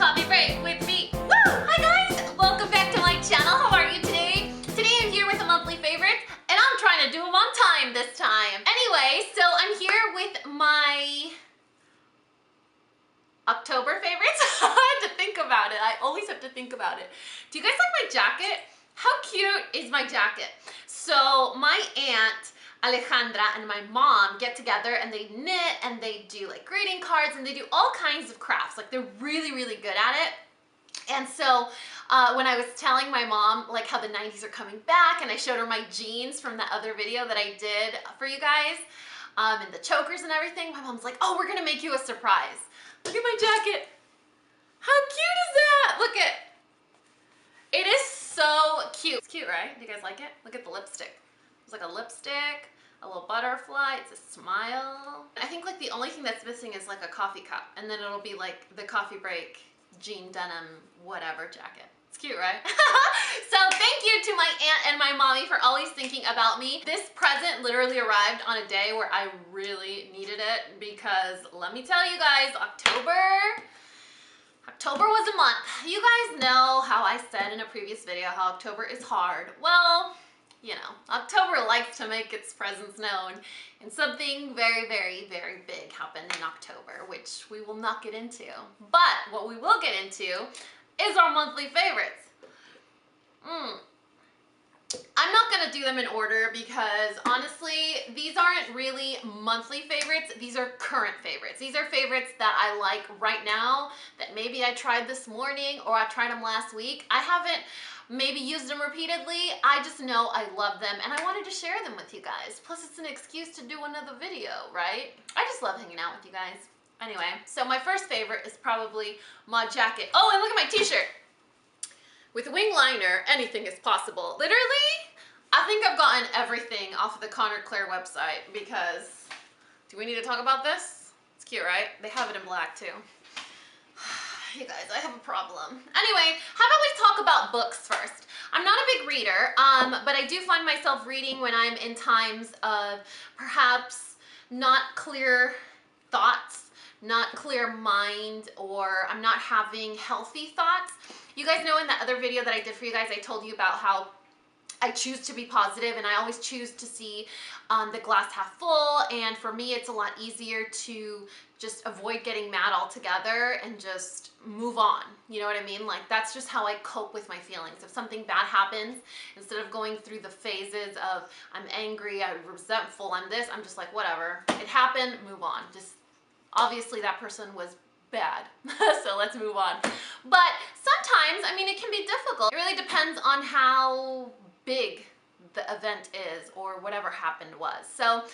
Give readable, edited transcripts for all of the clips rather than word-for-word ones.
Coffee Break with me. Woo! Hi guys! Welcome back to my channel. How are you today? Today I'm here with the monthly favorites and I'm trying to do them on time this time. Anyway, so I'm here with my October favorites. I had to think about it. I always have to think about it. Do you guys like my jacket? How cute is my jacket? So my aunt Alejandra and my mom get together and they knit and they do like greeting cards and they do all kinds of crafts. Like they're really, really good at it. And so when I was telling my mom like how the 90s are coming back and I showed her my jeans from that other video that I did for you guys and the chokers and everything, my mom's like, oh, we're gonna make you a surprise. Look at my jacket. How cute is that? Look at it. It is so cute. It's cute, right? Do you guys like it? Look at the lipstick. It's like a lipstick, a little butterfly, it's a smile. I think like the only thing that's missing is like a coffee cup and then it'll be like the coffee break jean denim whatever jacket. It's cute, right? So thank you to my aunt and my mommy for always thinking about me. This present literally arrived on a day where I really needed it because let me tell you guys, October was a month. You guys know how I said in a previous video how October is hard. Well, you know, October likes to make its presence known, and something very, very, very big happened in October, which we will not get into. But what we will get into is our monthly favorites. I'm not gonna do them in order because honestly, these aren't really monthly favorites. These are current favorites. These are favorites that I like right now that maybe I tried this morning or I tried them last week. I haven't maybe used them repeatedly. I just know I love them and I wanted to share them with you guys. Plus it's an excuse to do another video, right? I just love hanging out with you guys. Anyway, so my first favorite is probably my jacket. Oh, and look at my t-shirt. With a wing liner, anything is possible. Literally, I think I've gotten everything off of the Connor Claire website because, do we need to talk about this? It's cute, right? They have it in black too. You guys, I have a problem. Anyway, how about we talk about books first? I'm not a big reader, but I do find myself reading when I'm in times of perhaps not clear thoughts, not clear mind, or I'm not having healthy thoughts. You guys know in that other video that I did for you guys, I told you about how I choose to be positive and I always choose to see the glass half full, and for me it's a lot easier to just avoid getting mad altogether and just move on. You know what I mean? Like that's just how I cope with my feelings. If something bad happens, instead of going through the phases of I'm angry, I'm resentful, I'm this, I'm just like whatever. It happened, move on. Just obviously that person was bad, so let's move on. But sometimes, I mean, it can be difficult. It really depends on how big the event is or whatever happened was. So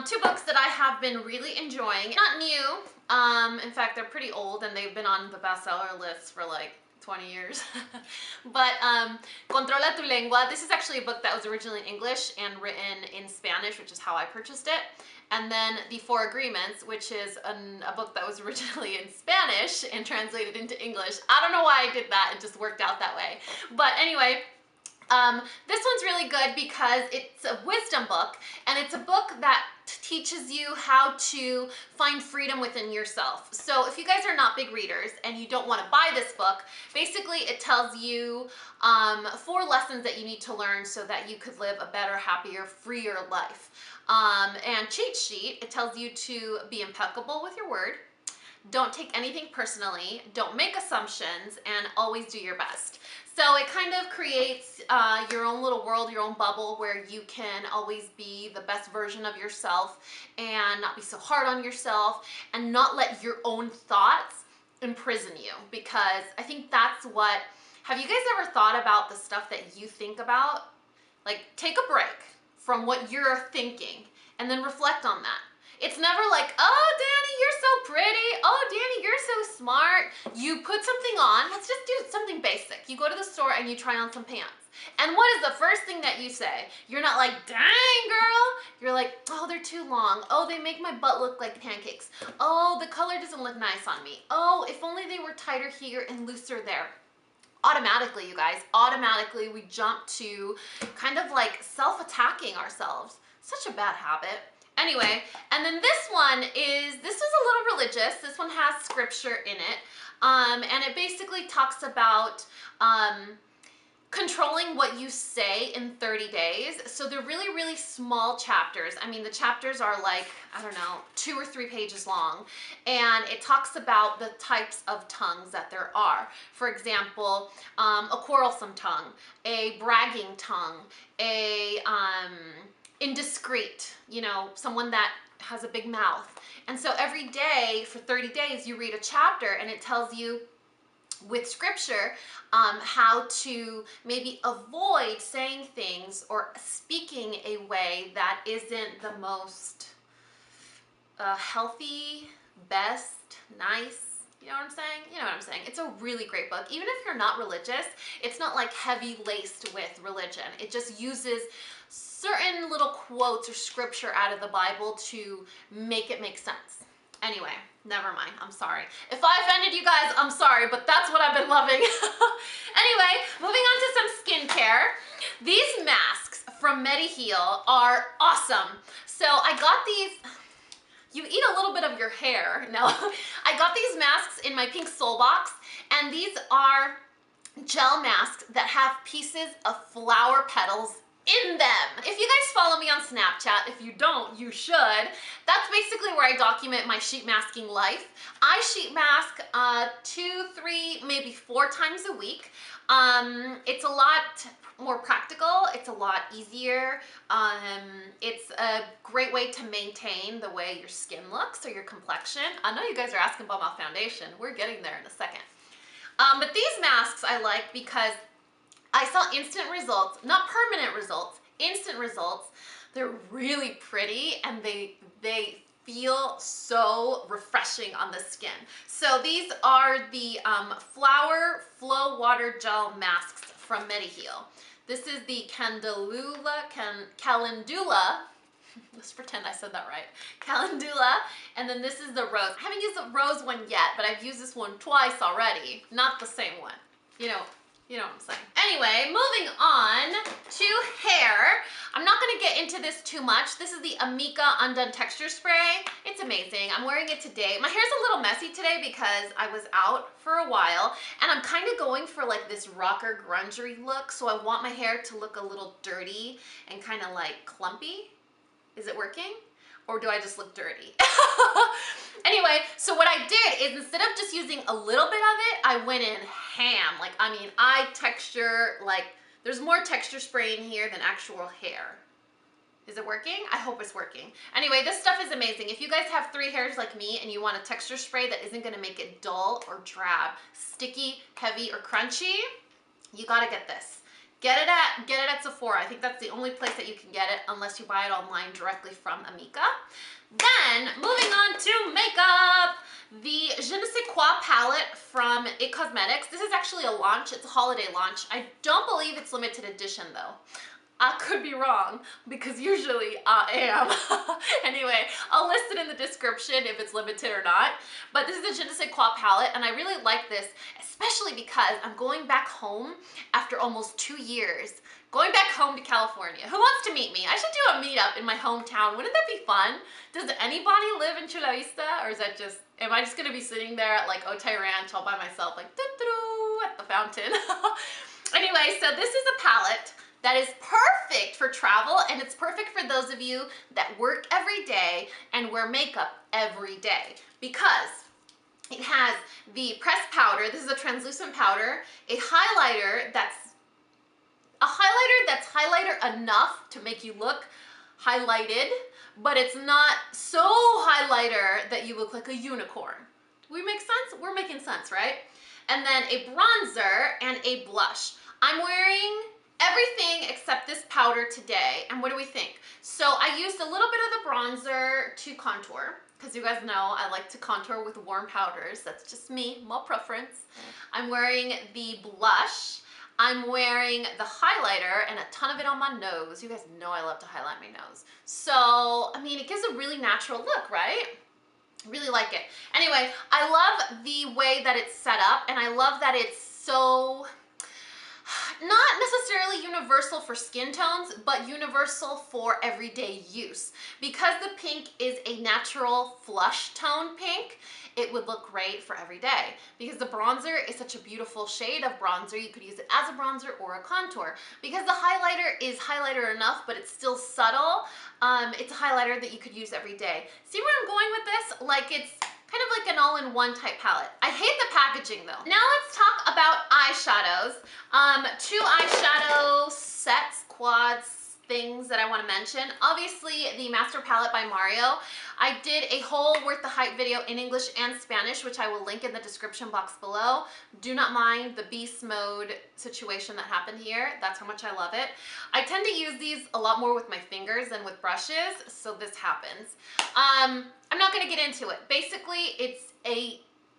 two books that I have been really enjoying, not new, in fact they're pretty old and they've been on the bestseller list for like 20 years. But Controla tu Lengua, this is actually a book that was originally in English and written in Spanish, which is how I purchased it. And then The Four Agreements, which is a book that was originally in Spanish and translated into English. I don't know why I did that, it just worked out that way. But anyway, this one's really good because it's a wisdom book and it's a book that teaches you how to find freedom within yourself. So if you guys are not big readers and you don't want to buy this book, basically it tells you 4 lessons that you need to learn so that you could live a better, happier, freer life. And cheat sheet, it tells you to be impeccable with your word, don't take anything personally, don't make assumptions, and always do your best. So it kind of creates your own little world, your own bubble where you can always be the best version of yourself and not be so hard on yourself and not let your own thoughts imprison you. Because I think that's what, have you guys ever thought about the stuff that you think about? Like take a break from what you're thinking and then reflect on that. It's never like, oh, Dani, you're so pretty. Oh, Dani, you're so smart. You put something on. Let's just do something basic. You go to the store and you try on some pants. And what is the first thing that you say? You're not like, dang, girl. You're like, oh, they're too long. Oh, they make my butt look like pancakes. Oh, the color doesn't look nice on me. Oh, if only they were tighter here and looser there. Automatically, you guys, automatically we jump to kind of like self-attacking ourselves. Such a bad habit. Anyway, and then this one is, this is a little religious. This one has scripture in it. And it basically talks about controlling what you say in 30 days. So they're really, really small chapters. I mean, the chapters are like, I don't know, 2 or 3 pages long. And it talks about the types of tongues that there are. For example, a quarrelsome tongue, a bragging tongue, a indiscreet, you know, someone that has a big mouth. And so every day for 30 days you read a chapter and it tells you with scripture how to maybe avoid saying things or speaking a way that isn't the most healthy, best, nice. You know what I'm saying? You know what I'm saying. It's a really great book. Even if you're not religious, it's not like heavy laced with religion. It just uses certain little quotes or scripture out of the Bible to make it make sense. Anyway, never mind. I'm sorry. If I offended you guys, I'm sorry, but that's what I've been loving. Anyway, moving on to some skincare. These masks from Mediheal are awesome. So I got these. You eat a little bit of your hair. No, I got these masks in my pink soul box, and these are gel masks that have pieces of flower petals in them. If you guys follow me on Snapchat, if you don't, you should. That's basically where I document my sheet masking life. I sheet mask 2, 3, maybe 4 times a week. It's a lot more practical, it's a lot easier. It's a great way to maintain the way your skin looks or your complexion. I know you guys are asking about my foundation. We're getting there in a second. But these masks I like because I saw instant results, not permanent results, instant results. They're really pretty and they feel so refreshing on the skin. So these are the Flower Flowater Gel Masks from Mediheal. This is the Calendula, let's pretend I said that right, Calendula, and then this is the Rose. I haven't used the Rose one yet, but I've used this one twice already. Not the same one. You know what I'm saying. Anyway, moving on to hair. I'm not gonna get into this too much. This is the Amika Un.Done Texture Spray. It's amazing. I'm wearing it today. My hair's a little messy today because I was out for a while and I'm kind of going for like this rocker grungery look. So I want my hair to look a little dirty and kind of like clumpy. Is it working? Or do I just look dirty? Anyway, so what I did is instead of just using a little bit of it, I went in ham. Like, I mean, I texture, like, there's more texture spray in here than actual hair. Is it working? I hope it's working. Anyway, this stuff is amazing. If you guys have 3 hairs like me and you want a texture spray that isn't gonna make it dull or drab, sticky, heavy, or crunchy, you gotta get this. Get it at Sephora. I think that's the only place that you can get it unless you buy it online directly from Amika. Then, moving on to makeup, the Je ne sais quoi palette from It Cosmetics. This is actually a launch. It's a holiday launch. I don't believe it's limited edition though. I could be wrong because usually I am. Anyway, I'll list it in the description if it's limited or not. But this is the Je ne sais quoi palette and I really like this, especially because I'm going back home after almost 2 years. Going back home to California. Who wants to meet me? I should do a meetup in my hometown. Wouldn't that be fun? Does anybody live in Chula Vista or is that just, am I just gonna be sitting there at like Otay Ranch all by myself like doo-doo at the fountain? Anyway, so this is a palette that is perfect for travel and it's perfect for those of you that work every day and wear makeup every day because it has the pressed powder. This is a translucent powder, a highlighter that's highlighter enough to make you look highlighted, but it's not so highlighter that you look like a unicorn. Do we make sense? We're making sense, right? And then a bronzer and a blush. I'm wearing everything except this powder today, and what do we think? So I used a little bit of the bronzer to contour, because you guys know I like to contour with warm powders. That's just me, my preference. I'm wearing the blush, I'm wearing the highlighter, and a ton of it on my nose. You guys know I love to highlight my nose. So, I mean, it gives a really natural look, right? Really like it. Anyway, I love the way that it's set up, and I love that it's so, not necessarily universal for skin tones, but universal for everyday use. Because the pink is a natural flush tone pink, it would look great for every day. Because the bronzer is such a beautiful shade of bronzer, you could use it as a bronzer or a contour. Because the highlighter is highlighter enough, but it's still subtle, it's a highlighter that you could use every day. See where I'm going with this? Like, it's kind of like an all-in-one type palette. I hate the packaging though. Now let's talk about eyeshadows. 2 eyeshadow sets, quads, things that I want to mention. Obviously, the Master Palette by Mario. I did a whole Worth the Hype video in English and Spanish, which I will link in the description box below. Do not mind the beast mode situation that happened here. That's how much I love it. I tend to use these a lot more with my fingers than with brushes, so this happens. I'm not going to get into it. Basically,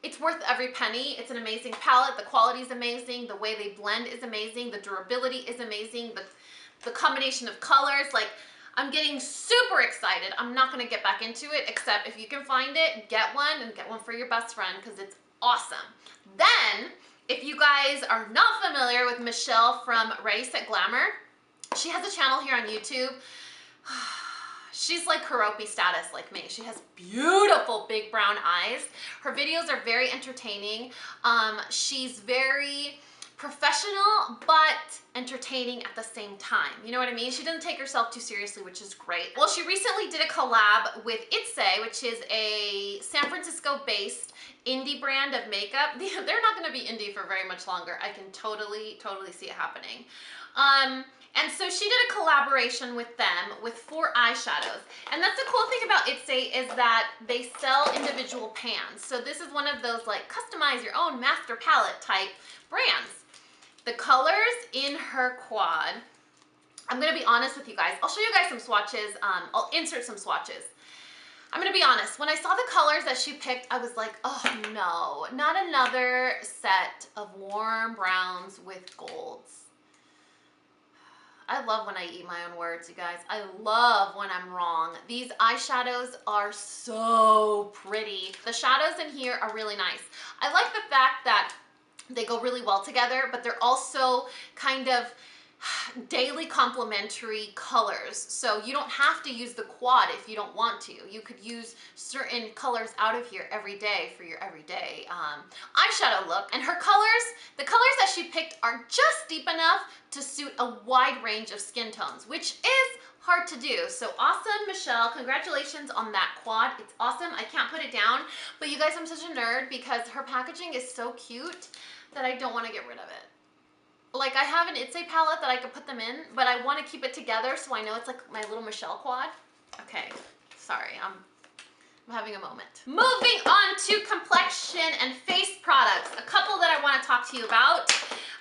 it's worth every penny. It's an amazing palette. The quality is amazing. The way they blend is amazing. The durability is amazing. The combination of colors, like, I'm getting super excited. I'm not going to get back into it, except if you can find it, get one, and get one for your best friend because it's awesome. Then, if you guys are not familiar with Michelle from ReadySetGlamour, she has a channel here on YouTube. She's like Kuropi status like me. She has beautiful big brown eyes. Her videos are very entertaining. She's very professional but entertaining at the same time. You know what I mean? She doesn't take herself too seriously, which is great. Well, she recently did a collab with Ittsé, which is a San Francisco based indie brand of makeup. They're not going to be indie for very much longer. I can totally see it happening. And so she did a collaboration with them with 4 eyeshadows. And that's the cool thing about Ittsé is that they sell individual pans. So this is one of those like customize your own master palette type brands. The colors in her quad, I'm going to be honest with you guys. I'll show you guys some swatches. I'll insert some swatches. I'm going to be honest. When I saw the colors that she picked, I was like, oh no, not another set of warm browns with golds. I love when I eat my own words, you guys. I love when I'm wrong. These eyeshadows are so pretty. The shadows in here are really nice. I like the fact that they go really well together, but they're also kind of daily complementary colors. So you don't have to use the quad if you don't want to. You could use certain colors out of here every day for your everyday eyeshadow look. And her colors, the colors that she picked are just deep enough to suit a wide range of skin tones, which is hard to do. So awesome, Michelle. Congratulations on that quad. It's awesome. I can't put it down. But you guys, I'm such a nerd because her packaging is so cute that I don't want to get rid of it. Like, I have an Ittsé palette that I could put them in, but I want to keep it together so I know it's like my little Michelle quad. Okay, sorry, I'm having a moment. Moving on to complexion and face products. A couple that I want to talk to you about.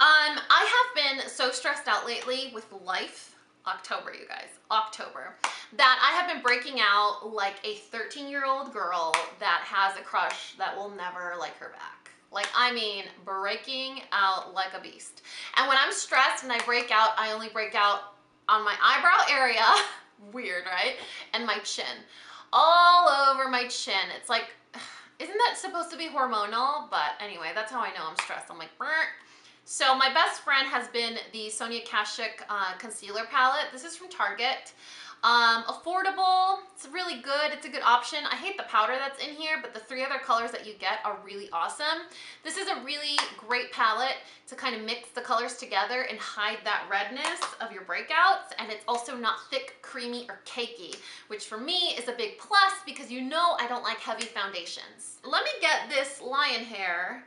I have been so stressed out lately with life. October, you guys, October, that I have been breaking out like a 13-year-old girl that has a crush that will never like her back. Like, I mean, breaking out like a beast. And when I'm stressed and I break out, I only break out on my eyebrow area. Weird, right? And my chin. All over my chin. It's like, isn't that supposed to be hormonal? But anyway, that's how I know I'm stressed. I'm like, burnt. So my best friend has been the Sonia Kashuk concealer palette. This is from Target. Affordable, it's really good, it's a good option. I hate the powder that's in here, but the 3 other colors that you get are really awesome. This is a really great palette to kind of mix the colors together and hide that redness of your breakouts, and it's also not thick, creamy, or cakey, which for me is a big plus because you know I don't like heavy foundations. Let me get this lion hair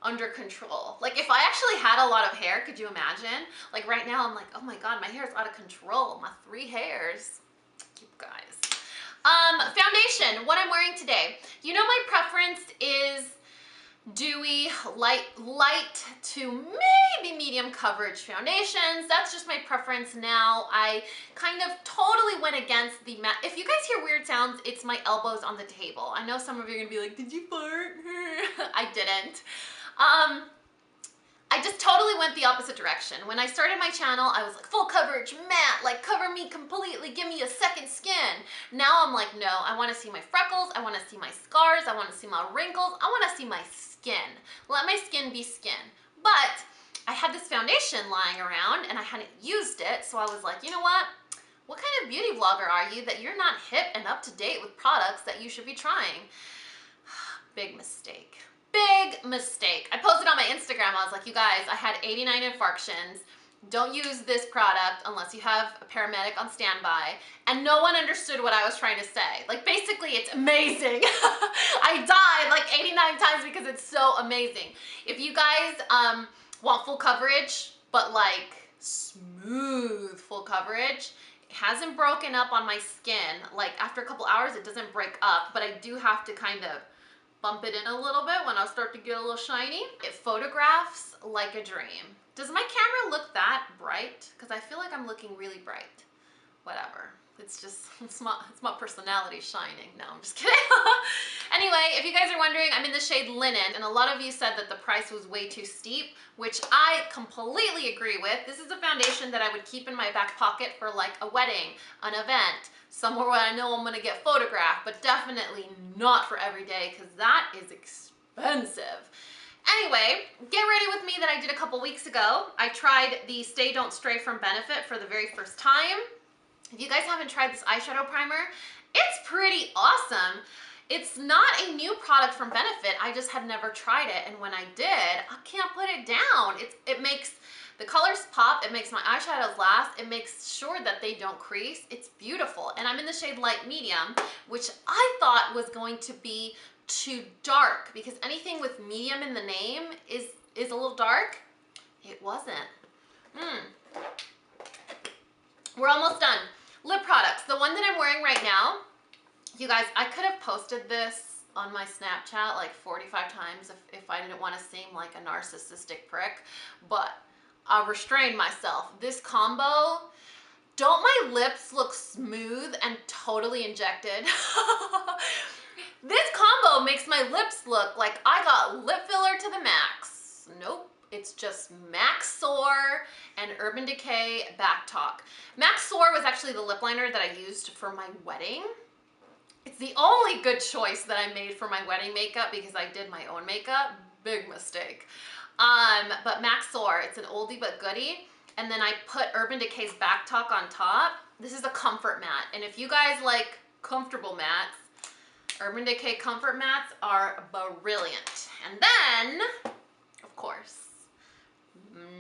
under control. Like, if I actually had a lot of hair, could you imagine? Like, right now I'm like, oh my god, my hair is out of control. My 3 hairs. You guys. Foundation, what I'm wearing today. You know my preference is dewy, light to maybe medium coverage foundations. That's just my preference now. I kind of totally went against the matte. If you guys hear weird sounds, it's my elbows on the table. I know some of you are gonna be like, did you fart? I didn't. I just totally went the opposite direction. When I started my channel, I was like, full coverage, matte, like cover me completely, give me a second skin. Now I'm like, no, I want to see my freckles, I want to see my scars, I want to see my wrinkles, I want to see my skin. Let my skin be skin. But I had this foundation lying around and I hadn't used it, so I was like, you know what? What kind of beauty vlogger are you that you're not hip and up to date with products that you should be trying? Big mistake. Big mistake. I posted on my Instagram, I was like, you guys, I had 89 infarctions. Don't use this product unless you have a paramedic on standby. And no one understood what I was trying to say. Like, basically, it's amazing. I died like 89 times because it's so amazing. If you guys want full coverage, but like smooth full coverage, it hasn't broken up on my skin. Like, after a couple hours, it doesn't break up, but I do have to kind of bump it in a little bit when I start to get a little shiny. It photographs like a dream. Does my camera look that bright? Because I feel like I'm looking really bright. Whatever. It's just, it's my personality shining. No, I'm just kidding. Anyway, if you guys are wondering, I'm in the shade Linen, and a lot of you said that the price was way too steep, which I completely agree with. This is a foundation that I would keep in my back pocket for like a wedding, an event, somewhere where I know I'm gonna get photographed, but definitely not for every day, because that is expensive. Anyway, get ready with me that I did a couple weeks ago. I tried the Stay Don't Stray from Benefit for the very first time. If you guys haven't tried this eyeshadow primer, it's pretty awesome. It's not a new product from Benefit. I just had never tried it, and when I did, I can't put it down. It makes the colors pop, it makes my eyeshadows last, it makes sure that they don't crease. It's beautiful, and I'm in the shade Light Medium, which I thought was going to be too dark, because anything with medium in the name is a little dark. It wasn't. We're almost done. Lip products. The one that I'm wearing right now, you guys, I could have posted this on my Snapchat like 45 times if I didn't want to seem like a narcissistic prick, but I restrained myself. This combo, don't my lips look smooth and totally injected? This combo makes my lips look like I got lip filler to the max. Nope, it's just Max Soar and Urban Decay Backtalk. Max Soar was actually the lip liner that I used for my wedding. It's the only good choice that I made for my wedding makeup because I did my own makeup. Big mistake. But Max Soar, it's an oldie but goodie. And then I put Urban Decay's Backtalk on top. This is a comfort matte. And if you guys like comfortable mattes, Urban Decay Comfort Mattes are brilliant. And then, of course,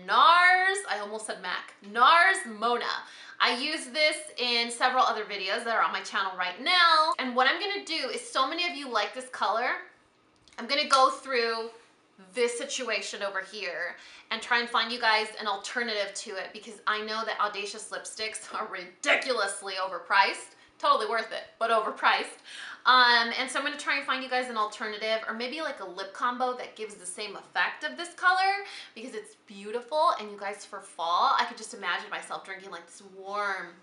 NARS, I almost said MAC, NARS Mona. I use this in several other videos that are on my channel right now. And what I'm gonna do is, so many of you like this color, I'm gonna go through this situation over here and try and find you guys an alternative to it, because I know that Audacious lipsticks are ridiculously overpriced. Totally worth it, but overpriced. And so I'm gonna try and find you guys an alternative, or maybe like a lip combo that gives the same effect of this color, because it's beautiful. And you guys, for fall, I could just imagine myself drinking like this warm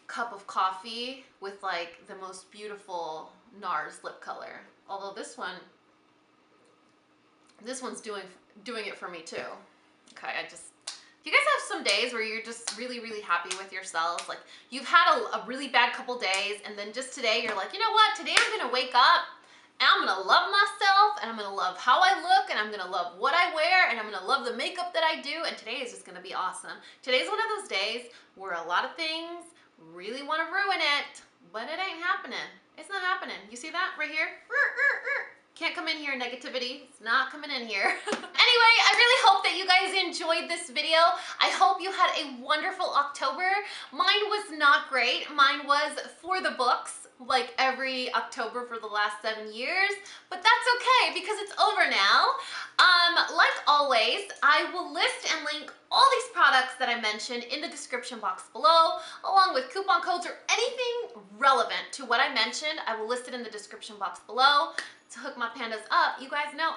cup of coffee with like the most beautiful NARS lip color. Although this one's doing it for me too. Okay, you guys have some days where you're just really, really happy with yourselves. Like, you've had a really bad couple days, and then just today you're like, you know what? Today I'm gonna wake up and I'm gonna love myself, and I'm gonna love how I look, and I'm gonna love what I wear, and I'm gonna love the makeup that I do, and today is just gonna be awesome. Today's one of those days where a lot of things really wanna ruin it, but it ain't happening. It's not happening. You see that right here? Can't come in here, negativity. It's not coming in here. Anyway, I really hope that you guys enjoyed this video. I hope you had a wonderful October. Mine was not great. Mine was for the books, like every October for the last 7 years, but that's okay because it's over now. Like always, I will list and link all these products that I mentioned in the description box below, along with coupon codes or anything relevant to what I mentioned. I will list it in the description box below to hook my pandas up. You guys know,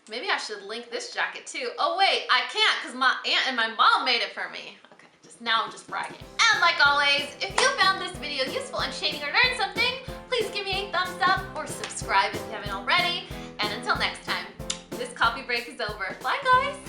maybe I should link this jacket too. Oh wait, I can't because my aunt and my mom made it for me. Okay, now I'm just bragging. And like always, if you found this video useful and shady or learned something, please give me a thumbs up or subscribe if you haven't already. And until next time, this coffee break is over. Bye guys.